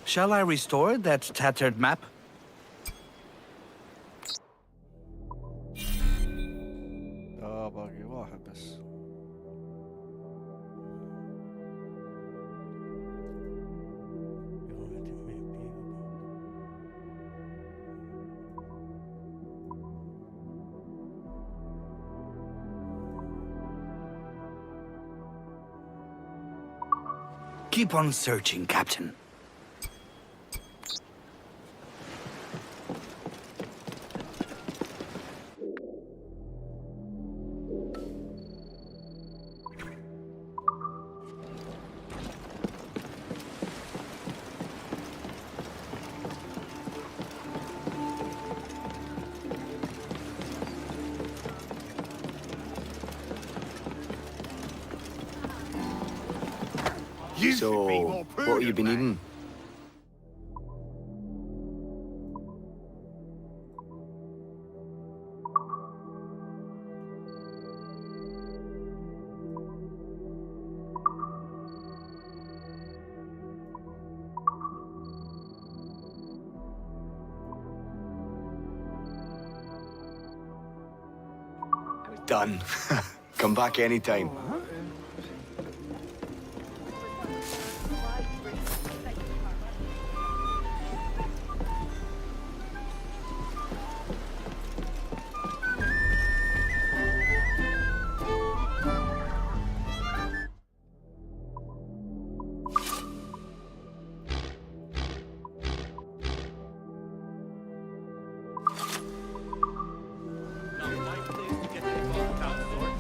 Shall I restore that tattered map? باقي واحد بس. Keep on searching, Captain. So, what have you been eating? Done. Come back anytime.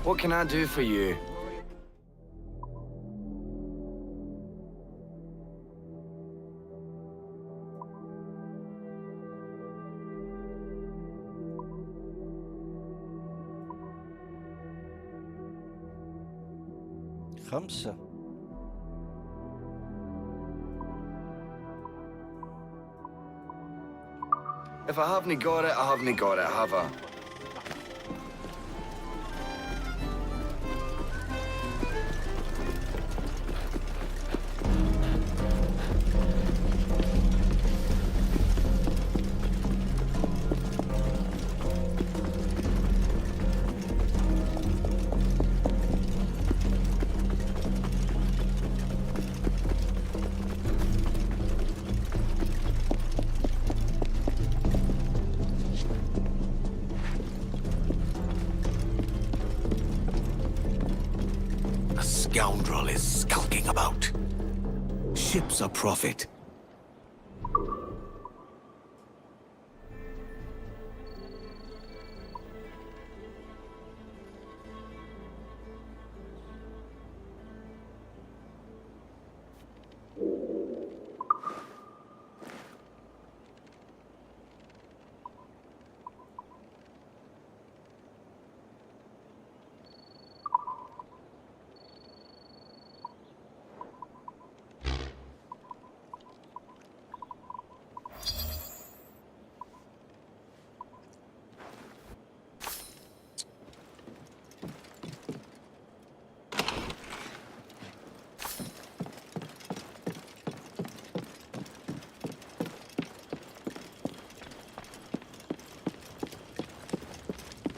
What can I do for you? خمسة. If I haven't got it, I haven't got it, have I? Scoundrel is skulking about. Ships are profit.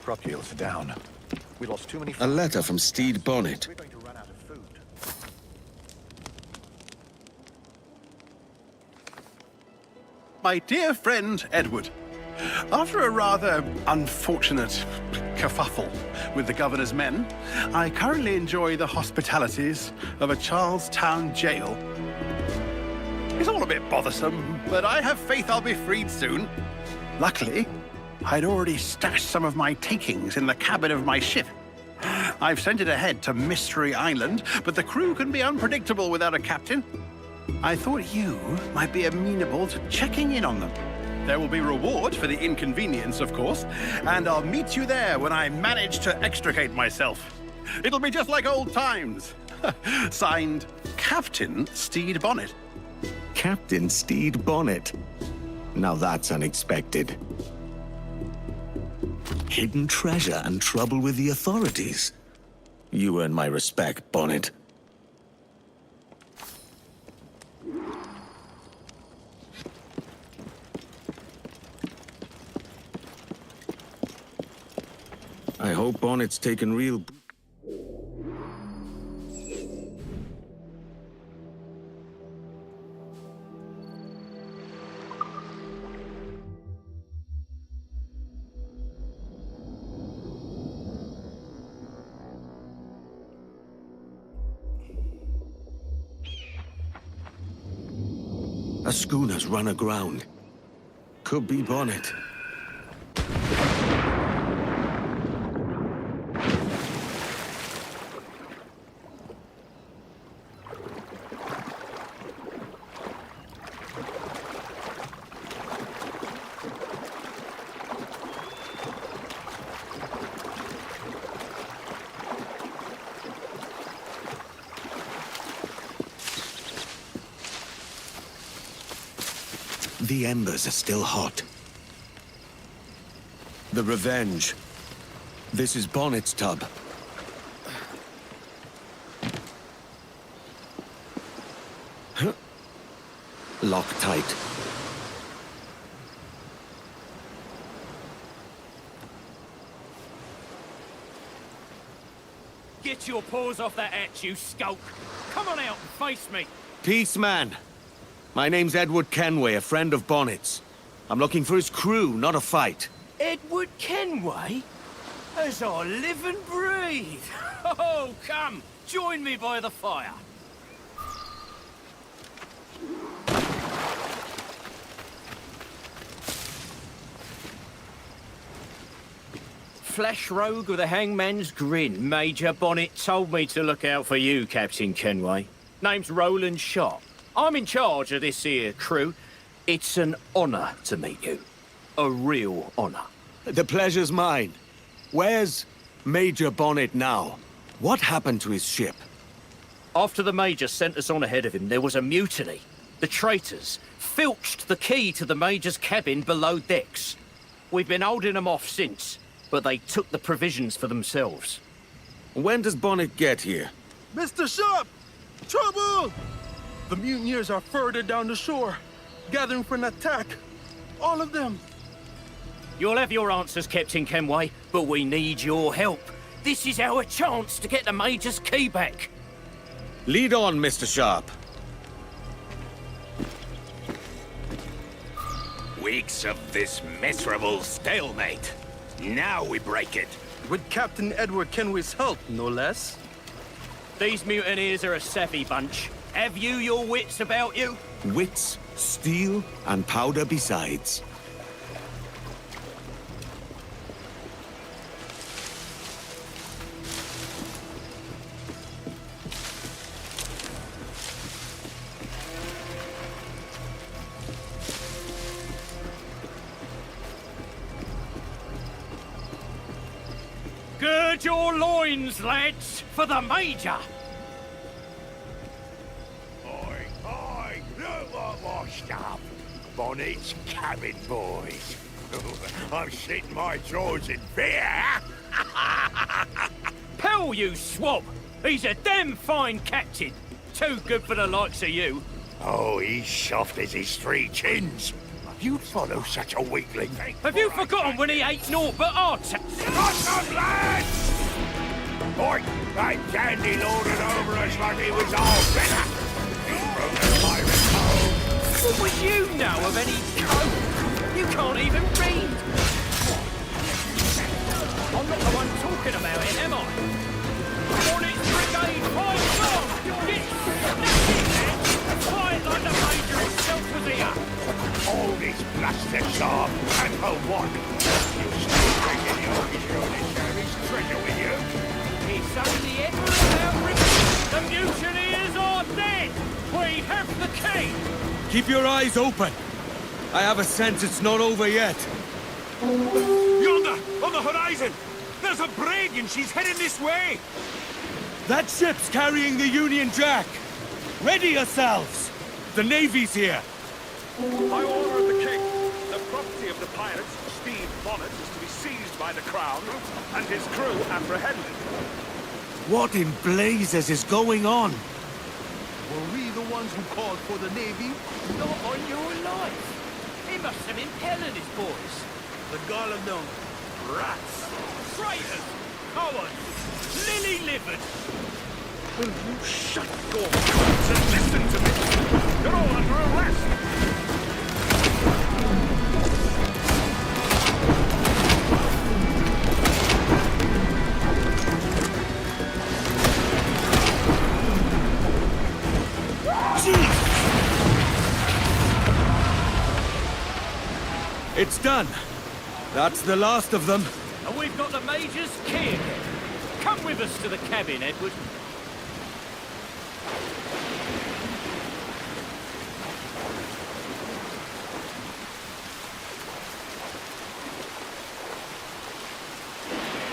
Crop yields are down. We lost too many. A letter from Steed Bonnet. We're going to run out of food. My dear friend, Edward. After a rather unfortunate kerfuffle with the governor's men, I currently enjoy the hospitalities of a Charlestown jail. It's all a bit bothersome, but I have faith I'll be freed soon. Luckily, I'd already stashed some of my takings in the cabin of my ship. I've sent it ahead to Mystery Island, but the crew can be unpredictable without a captain. I thought you might be amenable to checking in on them. There will be reward for the inconvenience, of course, and I'll meet you there when I manage to extricate myself. It'll be just like old times. Signed, Captain Steed Bonnet. Captain Steed Bonnet. Now that's unexpected. Hidden treasure and trouble with the authorities. You earn my respect, Bonnet. I hope Bonnet's taken real... A schooner's run aground. Could be Bonnet. The embers are still hot. The Revenge. This is Bonnet's tub. Huh. Lock tight. Get your paws off that hatch, you skulk! Come on out and face me! Peace, man. My name's Edward Kenway, a friend of Bonnet's. I'm looking for his crew, not a fight. Edward Kenway? As I live and breathe! Oh, come! Join me by the fire! Flesh rogue with a hangman's grin. Major Bonnet told me to look out for you, Captain Kenway. Name's Roland Sharp. I'm in charge of this here crew. It's an honor to meet you. A real honor. The pleasure's mine. Where's Major Bonnet now? What happened to his ship? After the Major sent us on ahead of him, there was a mutiny. The traitors filched the key to the Major's cabin below decks. We've been holding them off since, but they took the provisions for themselves. When does Bonnet get here? Mr. Sharp! Trouble! The mutineers are further down the shore, gathering for an attack. All of them. You'll have your answers, Captain Kenway, but we need your help. This is our chance to get the Major's key back. Lead on, Mr. Sharp. Weeks of this miserable stalemate. Now we break it. With Captain Edward Kenway's help, no less. These mutineers are a savvy bunch. Have you your wits about you? Wits, steel, and powder besides. Gird your loins, lads, for the Major! Washed up. Bonnet's cabin boys. I'm sitting my jaws in fear. Pell, you swab! He's a damn fine captain. Too good for the likes of you. Oh, he's soft as his three chins. You'd follow such a weakling. Have you forgotten when he ate naught but arts? Awesome, lads! Boy, that dandy lorded over us like he was all better. He broke the pirate code. What would you know of any code? You can't even read. I'm not the one talking about it, am I? Bonnet's brigade fights on! Get snapping, man! Fight like the Major himself was here! All this blasted sharp, and for what? You still thinking you're going to share his treasure with you? It's only Edward about ripping. The mutineers are dead! We have the key! Keep your eyes open. I have a sense it's not over yet. Yonder, on the horizon! There's a brig and she's heading this way! That ship's carrying the Union Jack. Ready yourselves. The Navy's here. By order of the king, the property of the pirates, Steve Bonnet, is to be seized by the crown and his crew apprehended. What in blazes is going on? Were we the ones who called for the Navy? Not on your life. He must have been pelling his boys. The gall of them. Rats! Traitors! Cowards! Lily-livered! Will you shut your mouths and listen to me? You're all under arrest! It's done. That's the last of them. And we've got the Major's key again. Come with us to the cabin, Edward.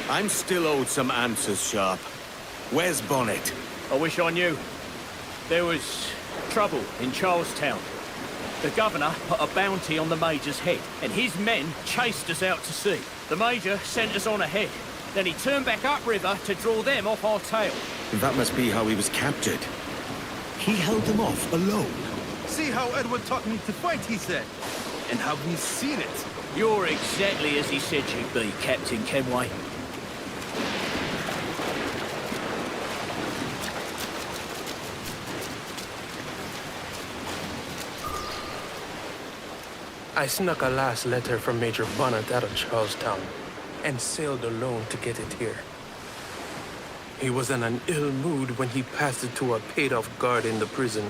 I'm still owed some answers, Sharp. Where's Bonnet? I wish I knew. There was trouble in Charlestown. The governor put a bounty on the Major's head, and his men chased us out to sea. The Major sent us on ahead. Then he turned back upriver to draw them off our tail. That must be how he was captured. He held them off alone. See how Edward taught me to fight, he said. And have we seen it? You're exactly as he said you'd be, Captain Kenway. I snuck a last letter from Major Bonnet out of Charlestown and sailed alone to get it here. He was in an ill mood when he passed it to a paid-off guard in the prison.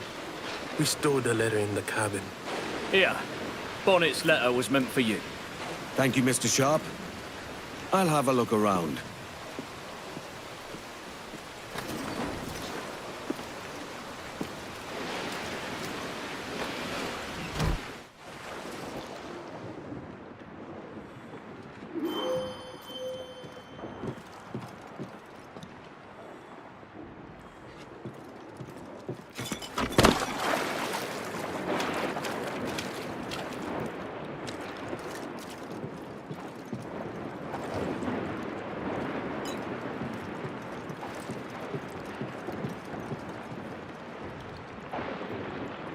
We stowed the letter in the cabin. Here, Bonnet's letter was meant for you. Thank you, Mr. Sharp. I'll have a look around.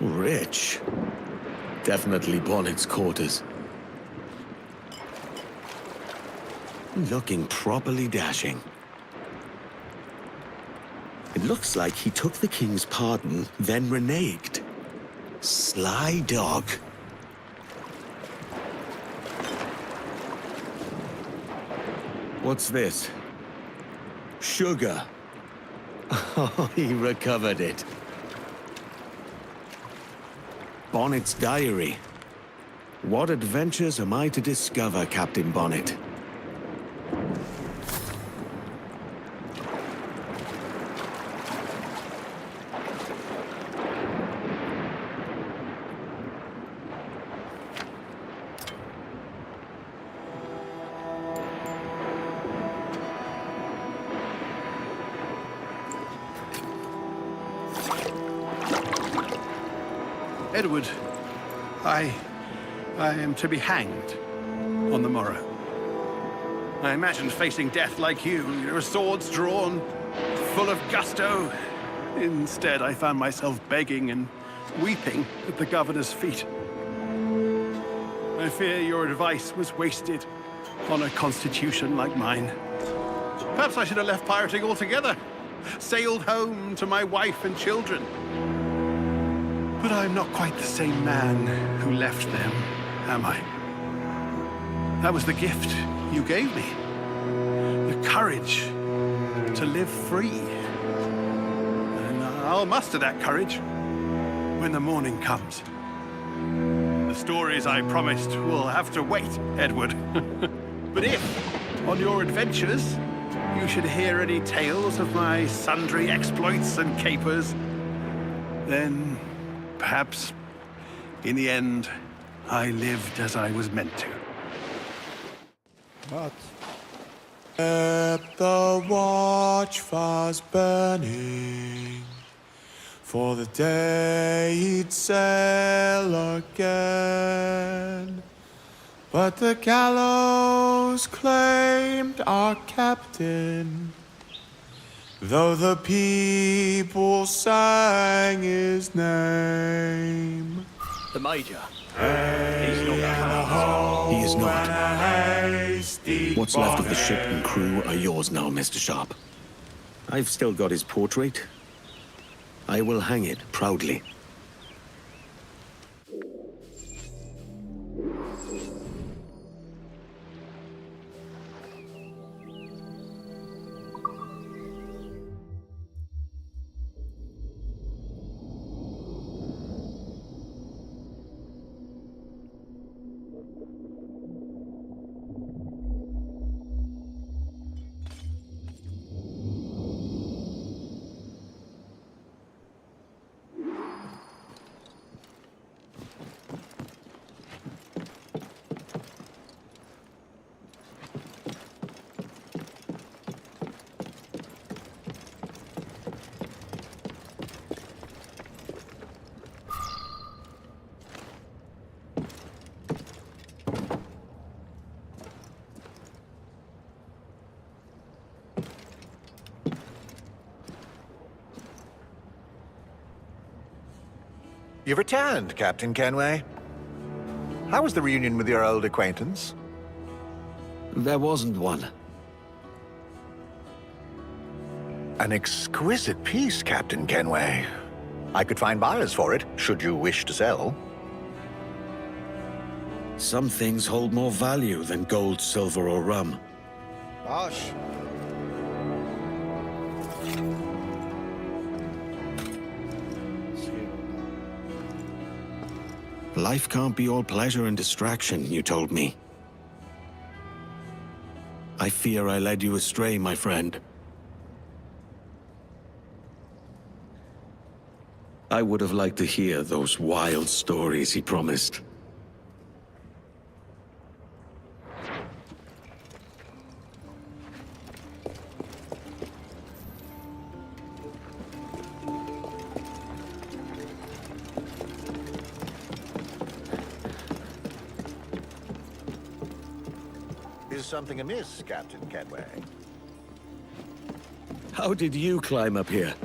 Rich. Definitely Bonnet's quarters. Looking properly dashing. It looks like he took the king's pardon, then reneged. Sly dog. What's this? Sugar. Oh, he recovered it. Bonnet's diary. What adventures am I to discover, Captain Bonnet? Edward, I am to be hanged on the morrow. I imagined facing death like you, your swords drawn, full of gusto. Instead, I found myself begging and weeping at the governor's feet. I fear your advice was wasted on a constitution like mine. Perhaps I should have left pirating altogether, sailed home to my wife and children. But I'm not quite the same man who left them, am I? That was the gift you gave me. The courage to live free. And I'll muster that courage when the morning comes. The stories I promised will have to wait, Edward. But if, on your adventures, you should hear any tales of my sundry exploits and capers, then perhaps, in the end, I lived as I was meant to. What? Kept the watch fast burning, for the day he'd sail again. But the gallows claimed our captain, though the people sang his name. The Major. Hey, He's not coming. He is not. What's left of the ship and crew are yours now, Mr. Sharp. I've still got his portrait. I will hang it proudly. You've returned, Captain Kenway. How was the reunion with your old acquaintance? There wasn't one. An exquisite piece, Captain Kenway. I could find buyers for it, should you wish to sell. Some things hold more value than gold, silver, or rum. Gosh. Life can't be all pleasure and distraction, you told me. I fear I led you astray, my friend. I would have liked to hear those wild stories he promised. Is something amiss, Captain Kenway? How did you climb up here?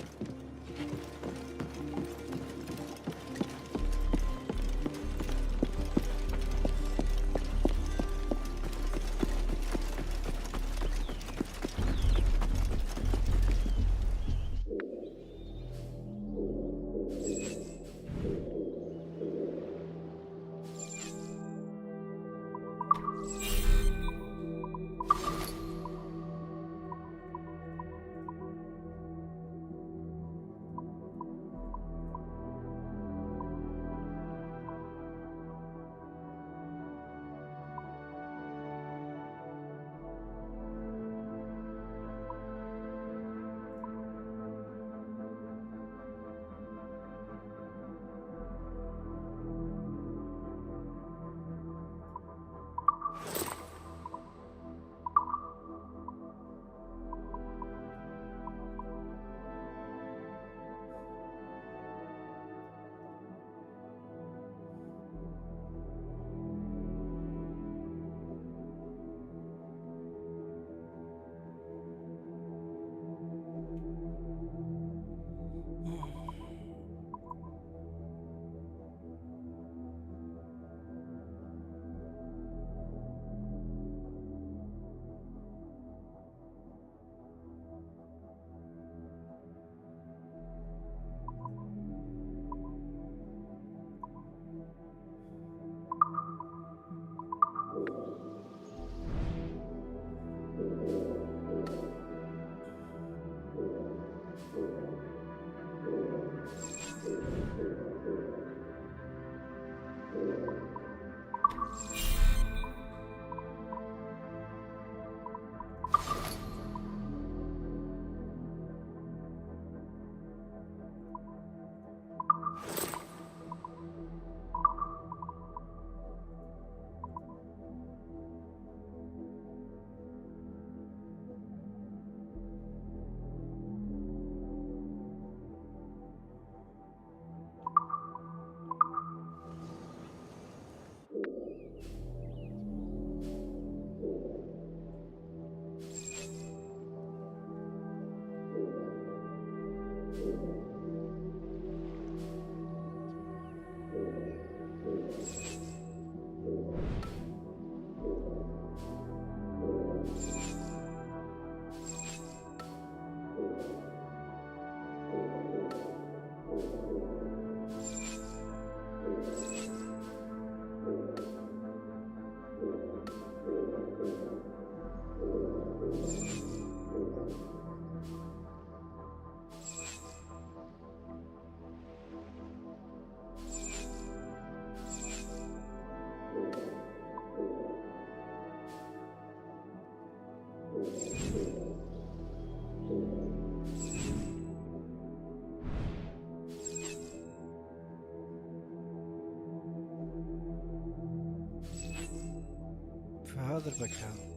هذا المكان.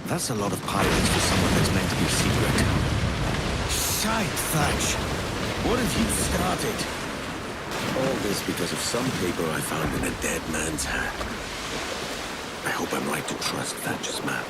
That's a lot of pirates for someone that's meant to be secret. Shite, Thatch! What have you started? All this because of some paper I found in a dead man's hand. I hope I'm right to trust Thatch's map.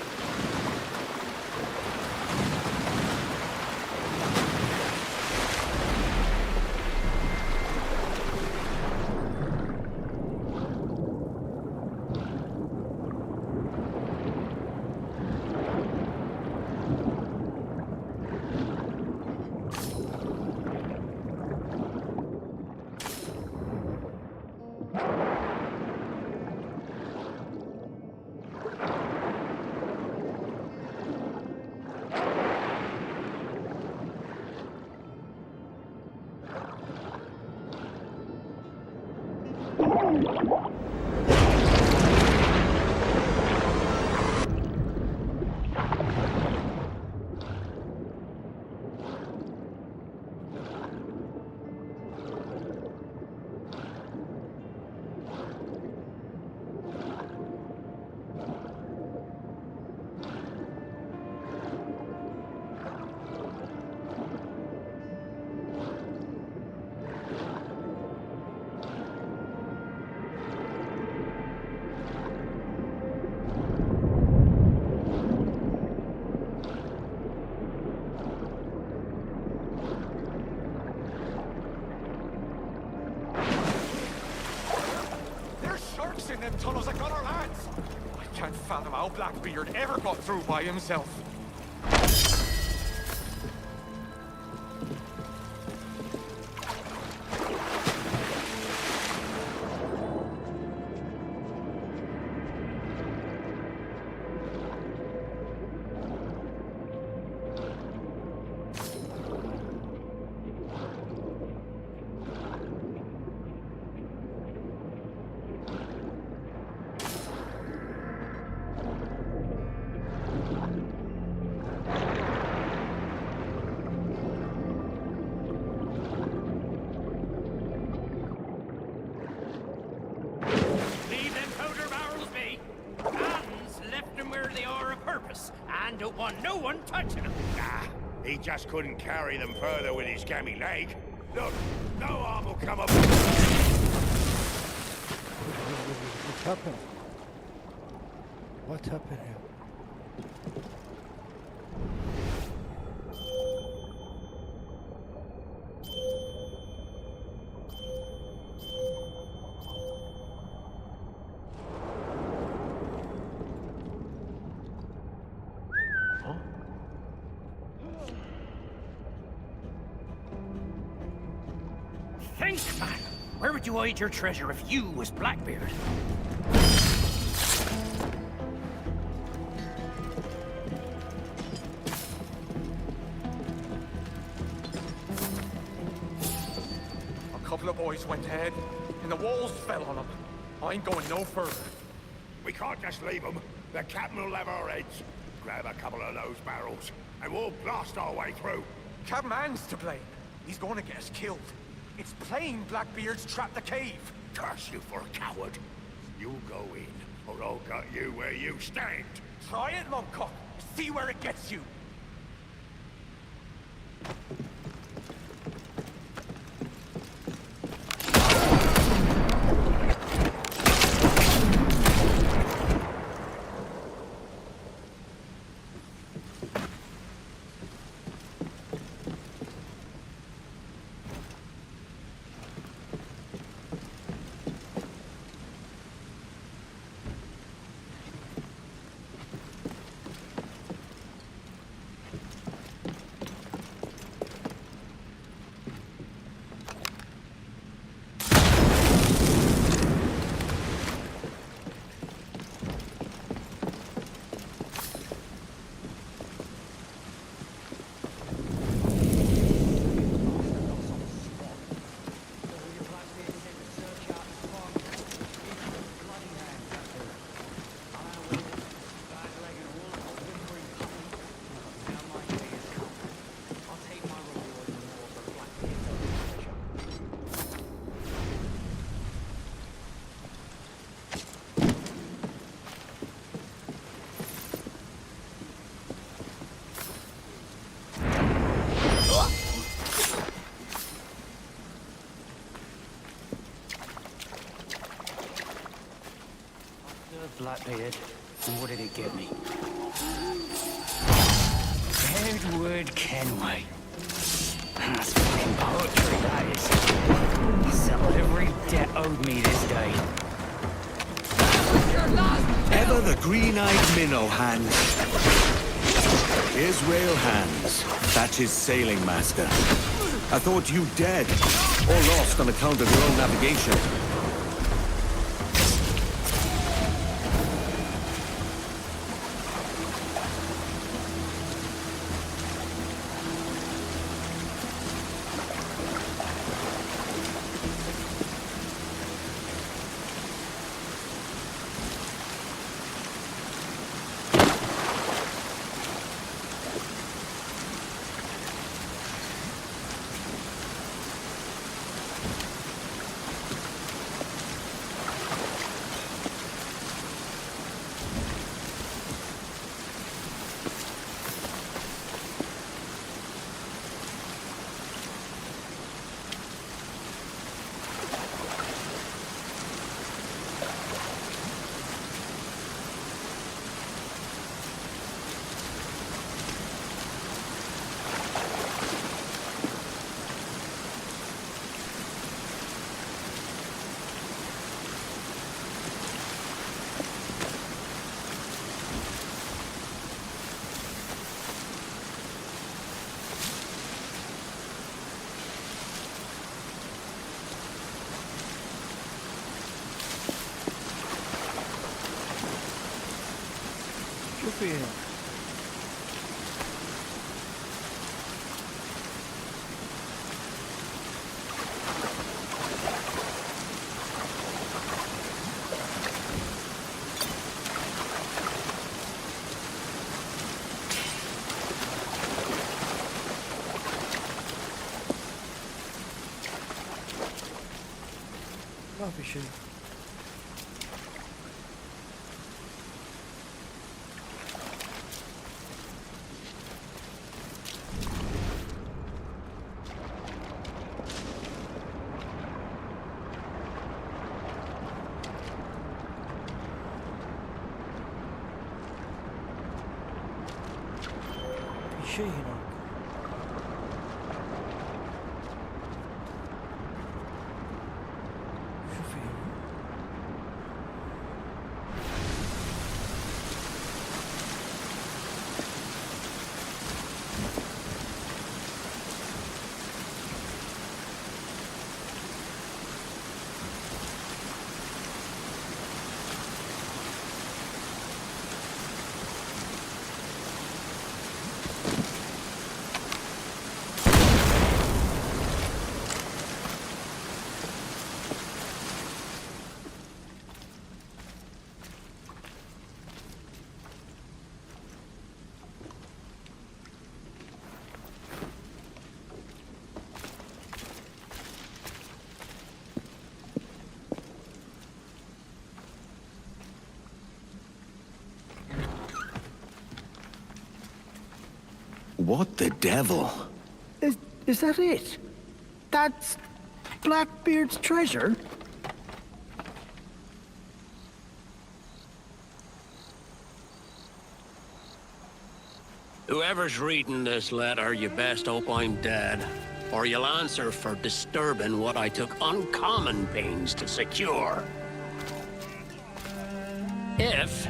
In them tunnels that got our lads. I can't fathom how Blackbeard ever got through by himself. And don't want no one touching them. Nah, he just couldn't carry them further with his gammy leg. Look, no harm will come up. What happened? What happened here? Think, man. Where would you hide your treasure if you was Blackbeard? A couple of boys went ahead, and the walls fell on them. I ain't going no further. We can't just leave them. The captain will have our heads. Grab a couple of those barrels, and we'll blast our way through. Captain Man's to blame. He's going to get us killed. It's plain Blackbeard's trapped the cave. Curse you for a coward. You go in, or I'll gut you where you stand. Try it, Longcock. See where it gets you. Blackbeard, and what did it get me? Edward Kenway. That's fucking poetry, that is. I'll settle every debt owed me this day. Ever the green-eyed minnow hand. Israel Hands, Thatch's sailing master. I thought you dead, or lost on account of your own navigation. فيها. ما في شيء. شيء هناك. شوفي What the devil? Is that it? That's Blackbeard's treasure? Whoever's reading this letter, you best hope I'm dead, or you'll answer for disturbing what I took uncommon pains to secure. If,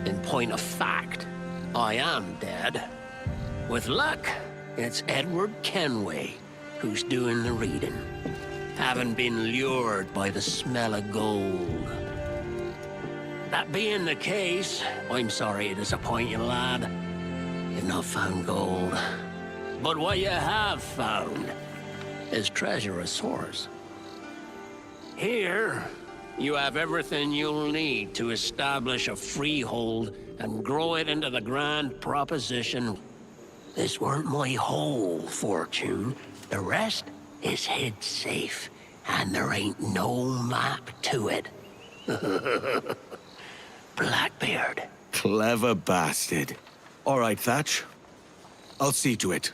in point of fact, I am dead, with luck, it's Edward Kenway who's doing the reading, having been lured by the smell of gold. That being the case, I'm sorry to disappoint you, lad. You've not found gold. But what you have found is treasure of sorts. Here, you have everything you'll need to establish a freehold and grow it into the grand proposition. This weren't my whole fortune. The rest is hid safe, and there ain't no map to it. Blackbeard. Clever bastard. All right, Thatch. I'll see to it.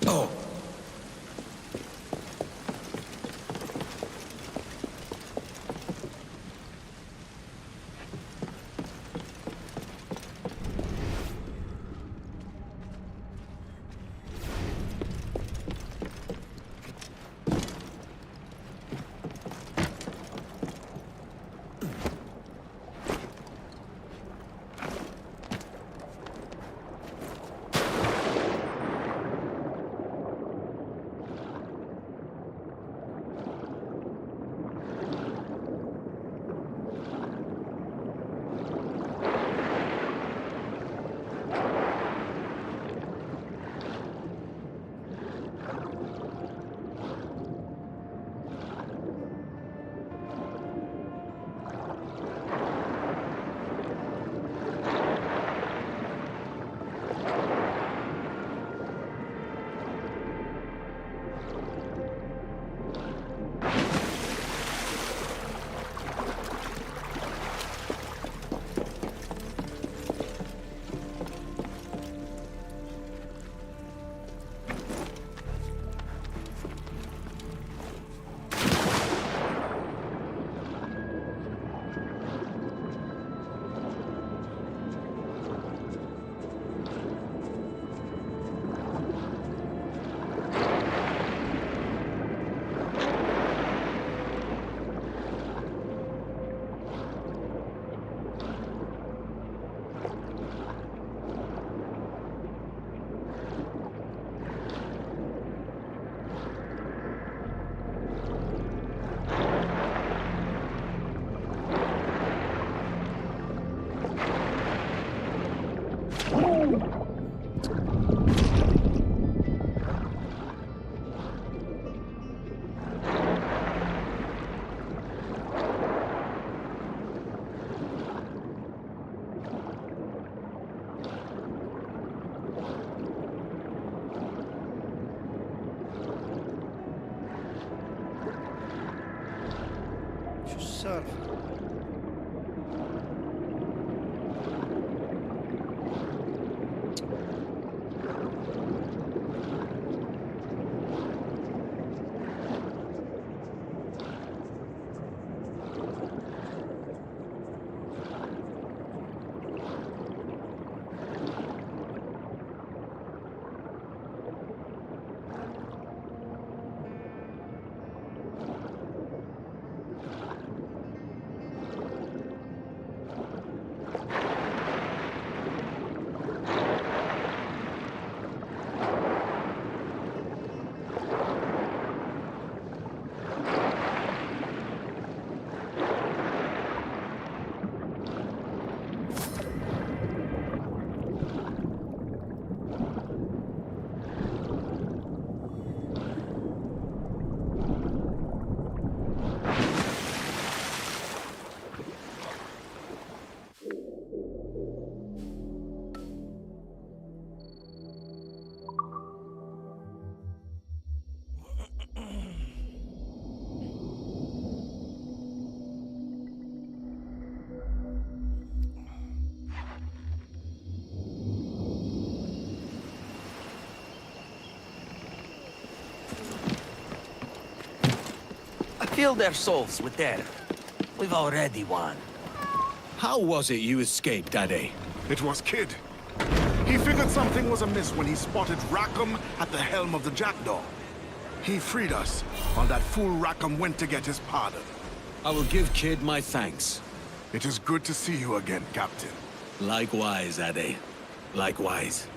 Oh. السالفة؟ Fill their souls with that. We've already won. How was it you escaped, Daddy? It was Kid. He figured something was amiss when he spotted Rackham at the helm of the Jackdaw. He freed us, while that fool Rackham went to get his pardon. I will give Kid my thanks. It is good to see you again, Captain. Likewise, Daddy. Likewise.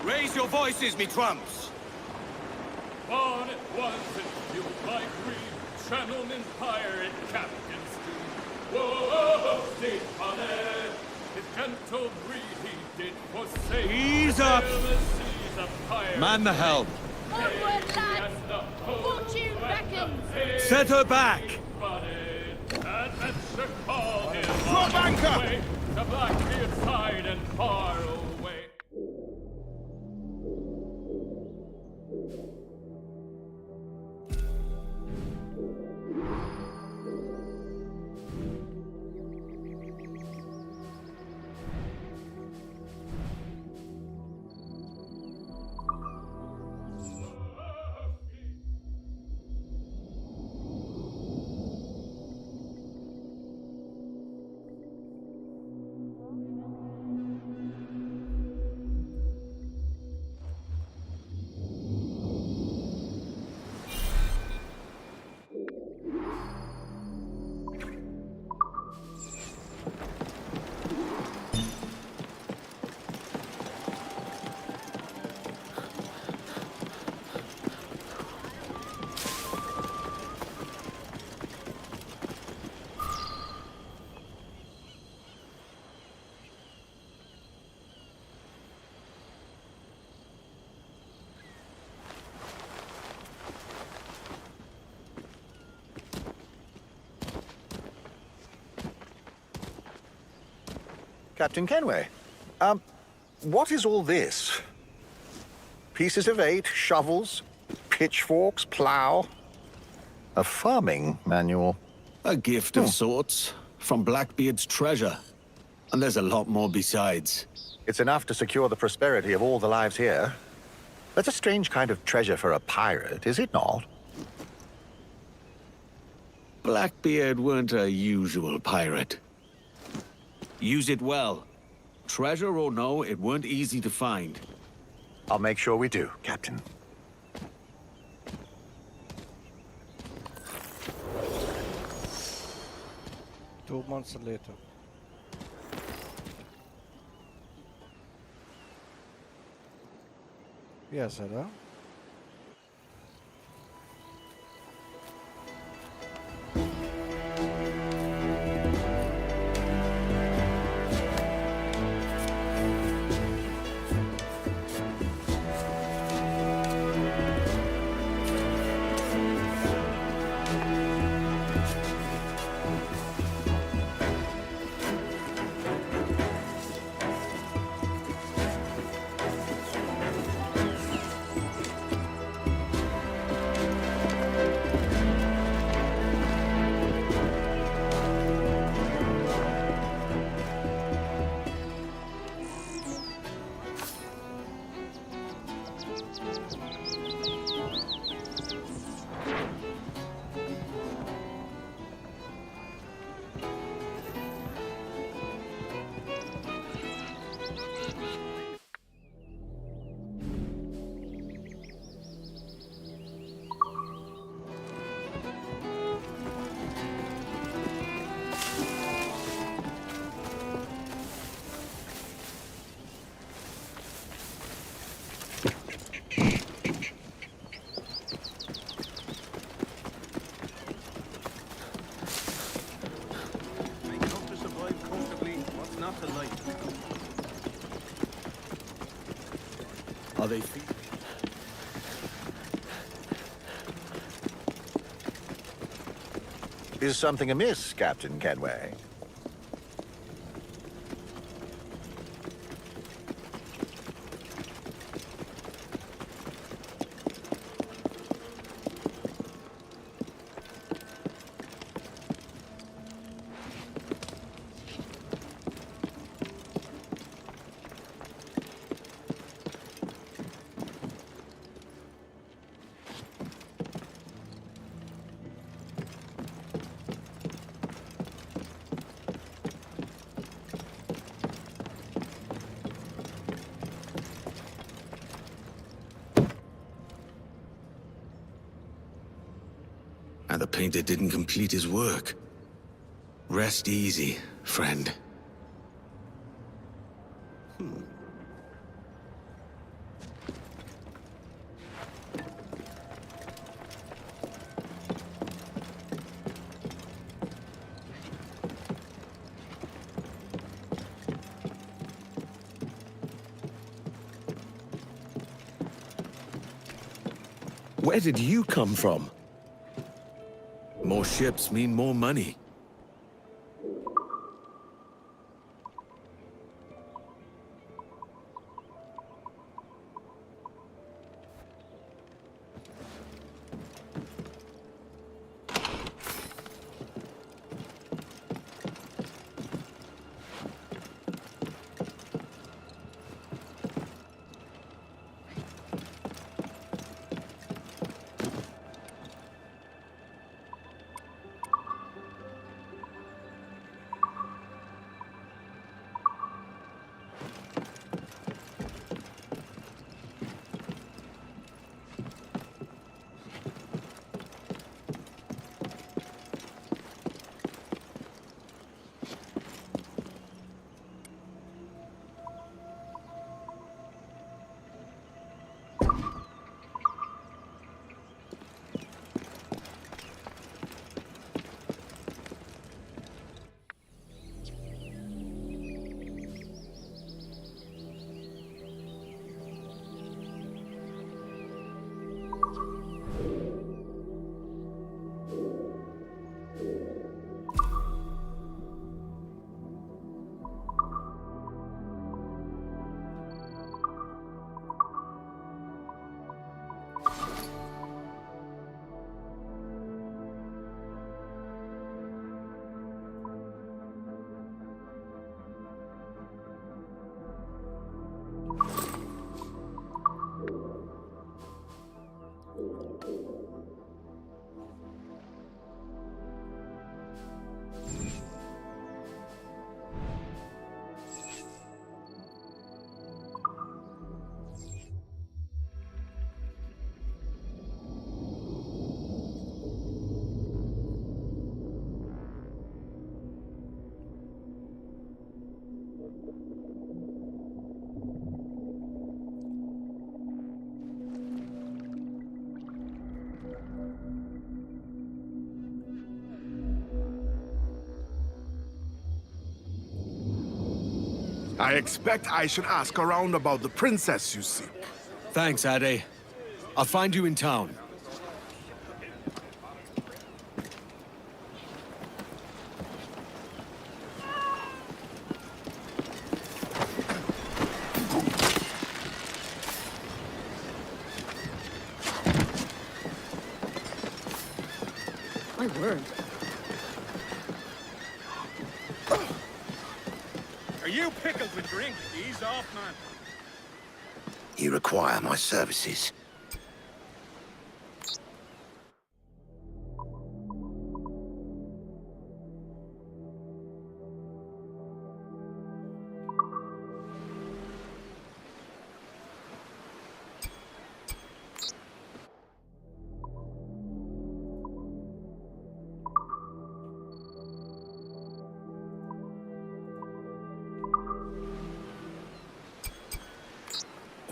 Raise your voices, me trumps! On it was and fueled by greed, channeled in pirate captain's steed. Whoa, stay on it! His gentle breed he did forsake. Ease up! Man the helm! Onward, lads! Fortune beckons! Set her back! Adventure called him Drop anchor! to Blackbeard's side and far away. Captain Kenway, what is all this? Pieces of 8, shovels, pitchforks, plough. A farming manual. A gift of sorts, from Blackbeard's treasure. And there's a lot more besides. It's enough to secure the prosperity of all the lives here. That's a strange kind of treasure for a pirate, is it not? Blackbeard weren't a usual pirate. Use it well. Treasure or no, it weren't easy to find. I'll make sure we do, Captain. 2 months later. Yes, sir. Are they... Is something amiss, Captain Kenway? And the painter didn't complete his work. Rest easy, friend. Where did you come from? More ships mean more money. I expect I should ask around about the princess you seek. Thanks, Ade. I'll find you in town. My word. Are you pickled with drink? Ease off, man. You require my services.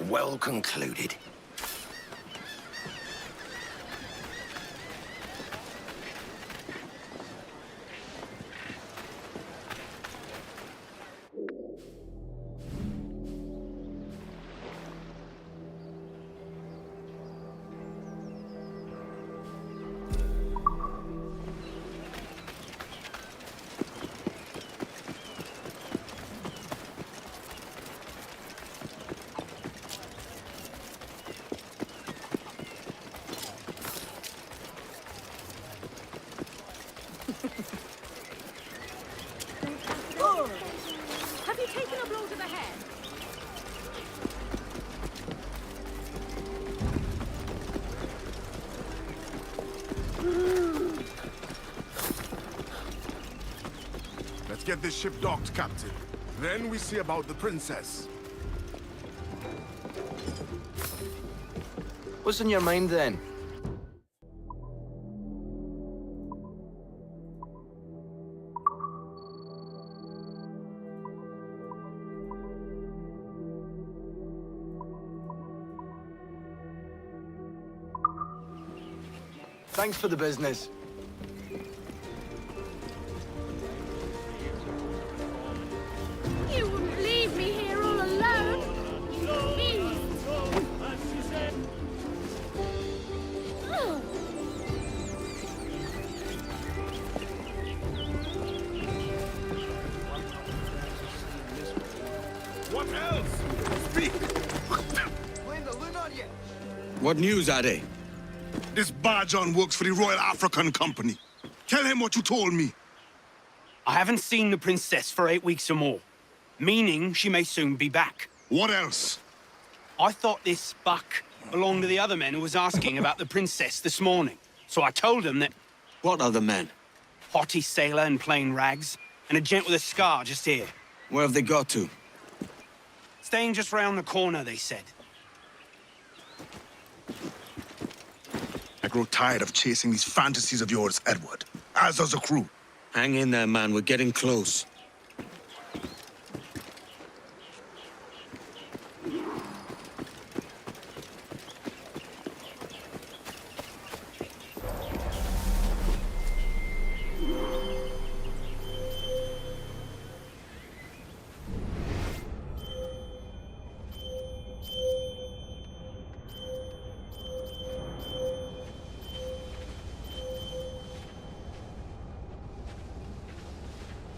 Well concluded. Have you taken a blow to the head? Let's get this ship docked, Captain. Then we see about the princess. What's on your mind then? Thanks for the business. You wouldn't leave me here all alone. Please. What else? Speak! What news, Ade? This Barjon works for the Royal African Company. Tell him what you told me. I haven't seen the princess for 8 weeks or more, meaning she may soon be back. What else? I thought this buck belonged to the other men who was asking about the princess this morning. So I told him that... What other men? Haughty sailor in plain rags, and a gent with a scar just here. Where have they got to? Staying just round the corner, they said. I grow tired of chasing these fantasies of yours, Edward. As does the crew. Hang in there, man. We're getting close.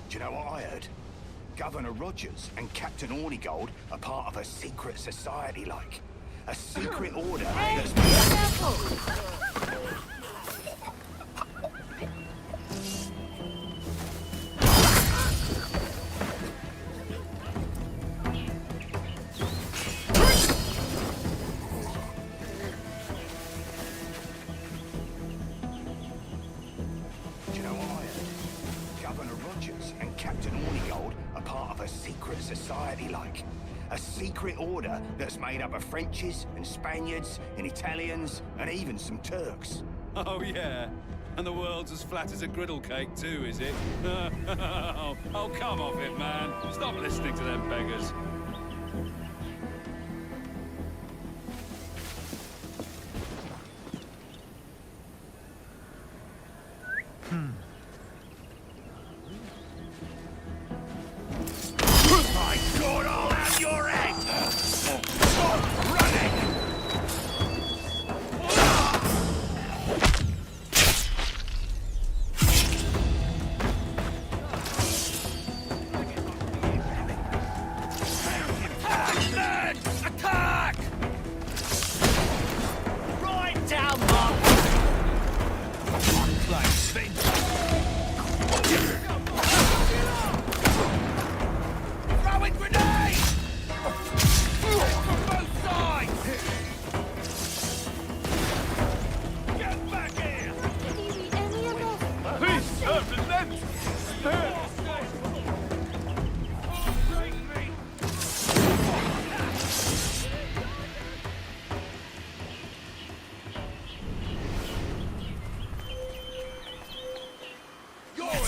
Do you know what I heard? Governor Rogers and Captain Hornigold are part of a secret society, like. A secret order that's... Do you know what I heard? Governor Rogers and Captain Hornigold are part of a secret society, like. A secret order that's made up of Frenchies and Spaniards and Italians and even some Turks. Oh, yeah. And the world's as flat as a griddle cake, too, is it? Oh, come off it, man. Stop listening to them beggars. My God,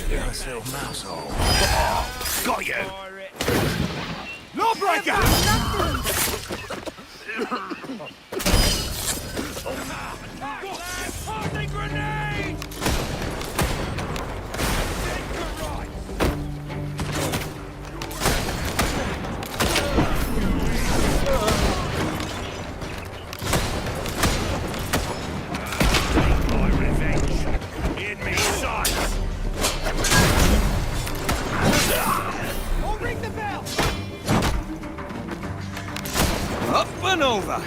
Nice little mouse hole. Oh, got you! Lawbreaker! Party grenade! My revenge in me sights! I'll ring the bell! Up and over!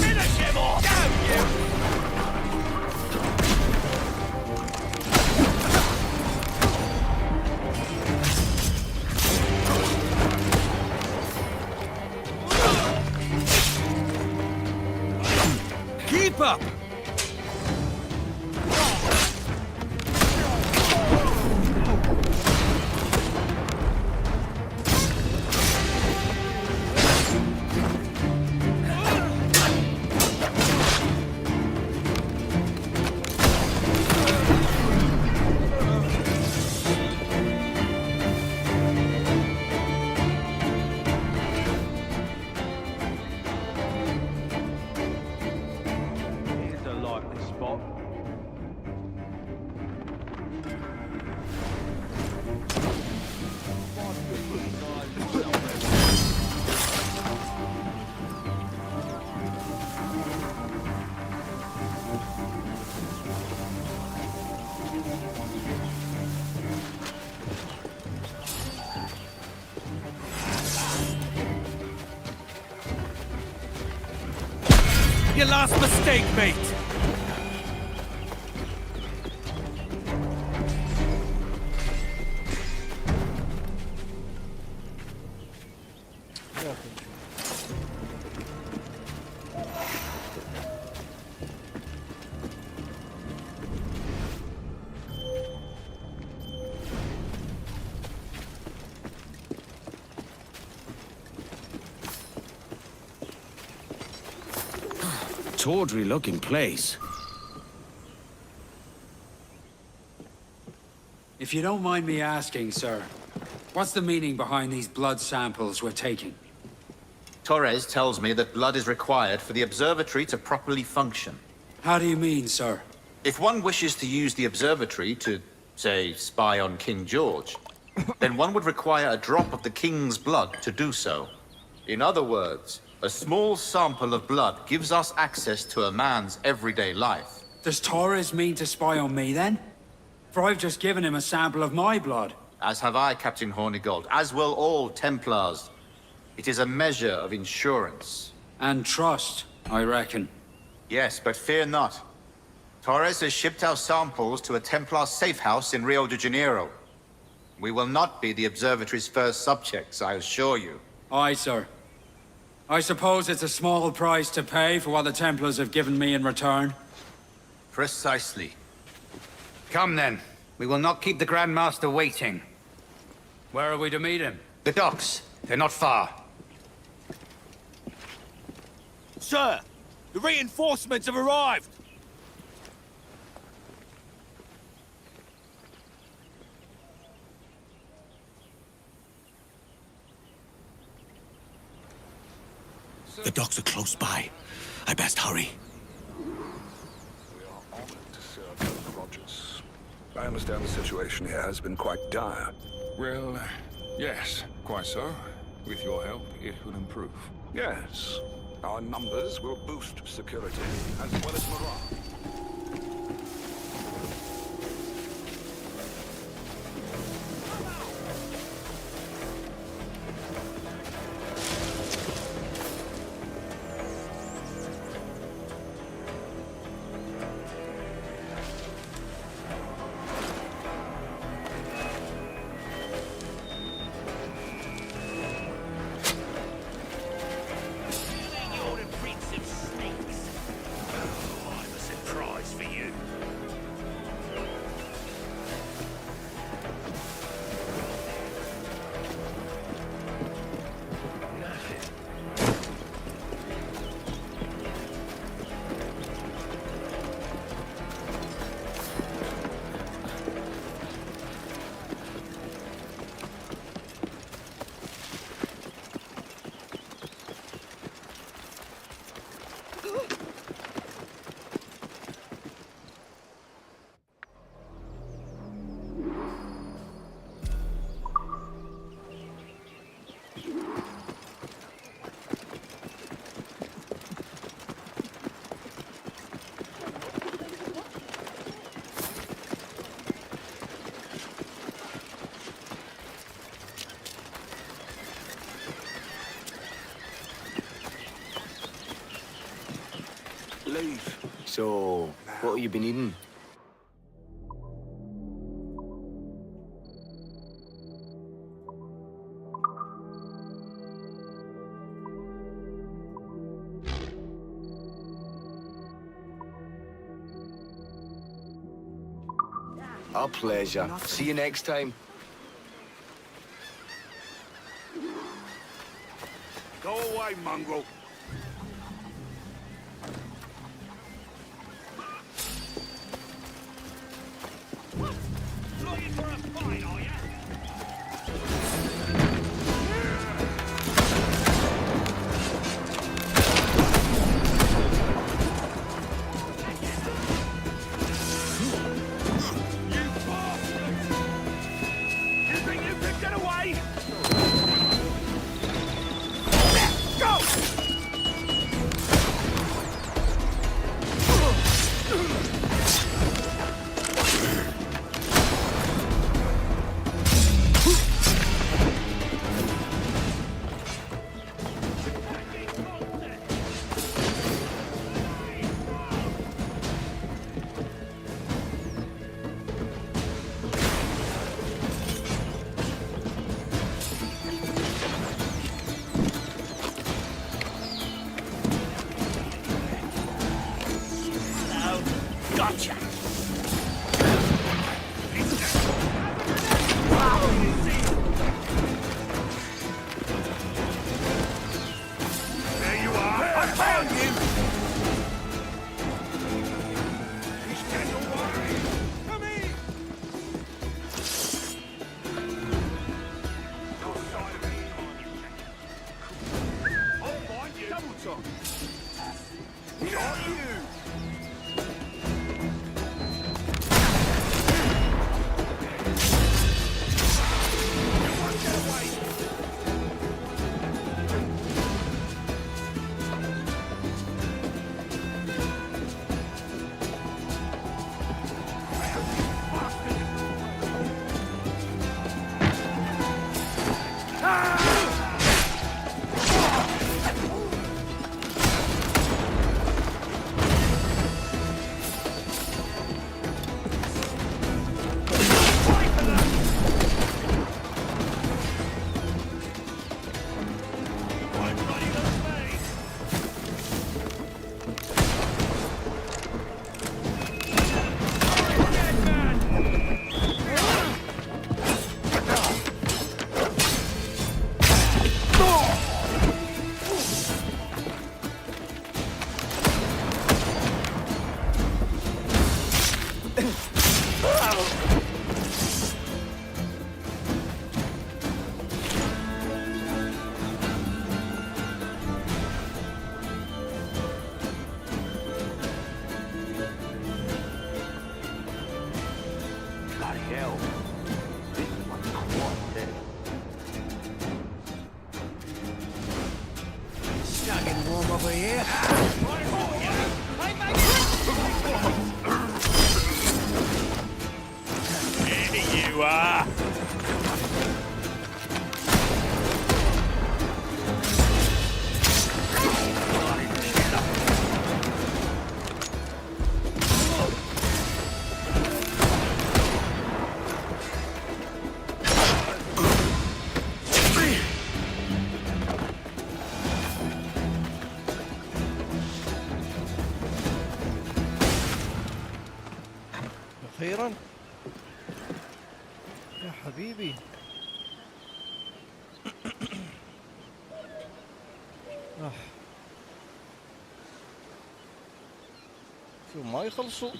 Finish him off! Down, you! Keep up! Your last mistake, mate! Tawdry-looking place. If you don't mind me asking, sir, what's the meaning behind these blood samples we're taking? Torres tells me that blood is required for the observatory to properly function. How do you mean, sir? If one wishes to use the observatory to, say, spy on King George, then one would require a drop of the King's blood to do so. In other words, a small sample of blood gives us access to a man's everyday life. Does Torres mean to spy on me, then? For I've just given him a sample of my blood. As have I, Captain Hornigold, as will all Templars. It is a measure of insurance. And trust, I reckon. Yes, but fear not. Torres has shipped our samples to a Templar safe house in Rio de Janeiro. We will not be the observatory's first subjects, I assure you. Aye, sir. I suppose it's a small price to pay for what the Templars have given me in return. Precisely. Come then. We will not keep the Grand Master waiting. Where are we to meet him? The docks. They're not far. Sir, the reinforcements have arrived! The docks are close by. I best hurry. We are honored to serve Colonel Rogers. I understand the situation here has been quite dire. Well, yes, quite so. With your help, it will improve. Yes. Our numbers will boost security, as well as morale. So, what have you been eating? A pleasure. See you next time. Go away, mongrel. Looking for a fight, are ya? Gotcha! There you are. I found him. He's dead already. Come in. I'll find you. Double top. Not you. Over here. There you are. أخيرا يا حبيبي. شو ما يخلصوا.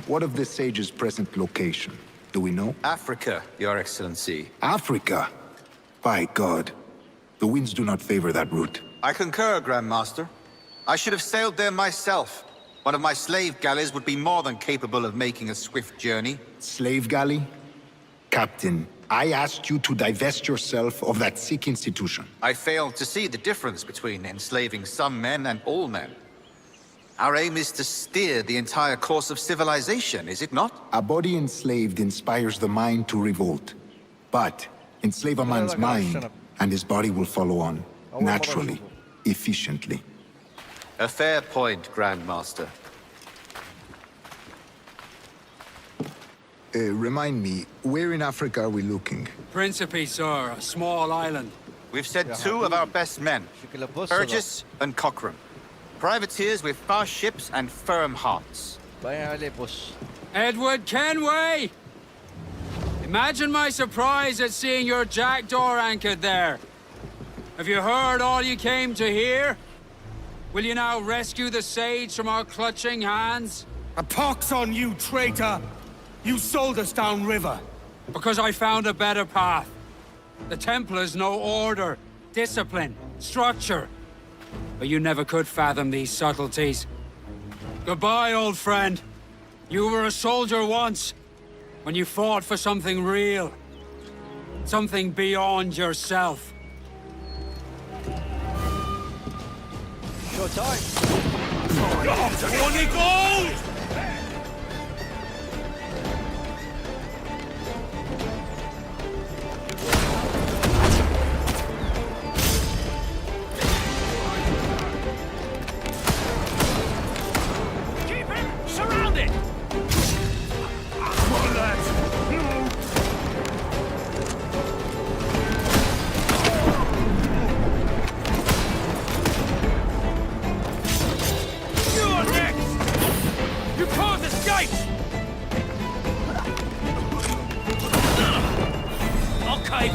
What of the sage's present location? Do we know? Africa, Your Excellency. Africa? By God. The winds do not favor that route. I concur, Grand Master. I should have sailed there myself. One of my slave galleys would be more than capable of making a swift journey. Slave galley? Captain, I asked you to divest yourself of that sick institution. I failed to see the difference between enslaving some men and all men. Our aim is to steer the entire course of civilization, is it not? A body enslaved inspires the mind to revolt. But enslave a man's mind, and his body will follow on, naturally, efficiently. A fair point, Grand Master. Remind me, where in Africa are we looking? Principe, sir, a small island. We've sent 2 of our best men, Burgess and Cochrane. Privateers with fast ships and firm hearts. Edward Kenway! Imagine my surprise at seeing your jackdaw anchored there. Have you heard all you came to hear? Will you now rescue the sage from our clutching hands? A pox on you, traitor! You sold us downriver. Because I found a better path. The Templars know order, discipline, structure. But you never could fathom these subtleties. Goodbye, old friend. You were a soldier once, when you fought for something real. Something beyond yourself. Show time. On it goes!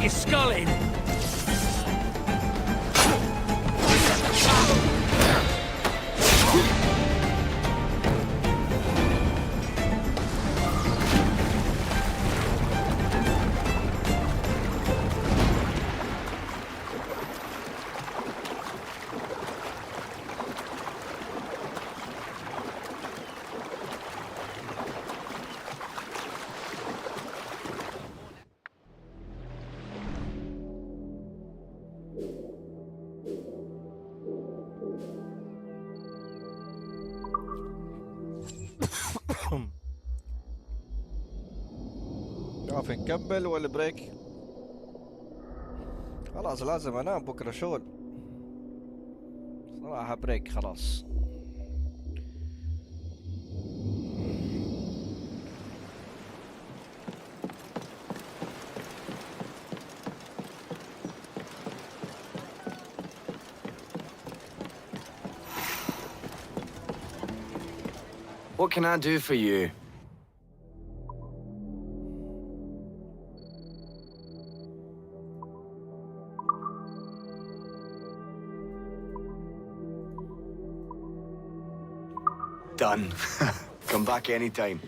Your skull in. نكمل ولا بريك؟ خلاص لازم انام بكره شغل صراحة. بريك خلاص. What can I do for you? Done. Come back anytime.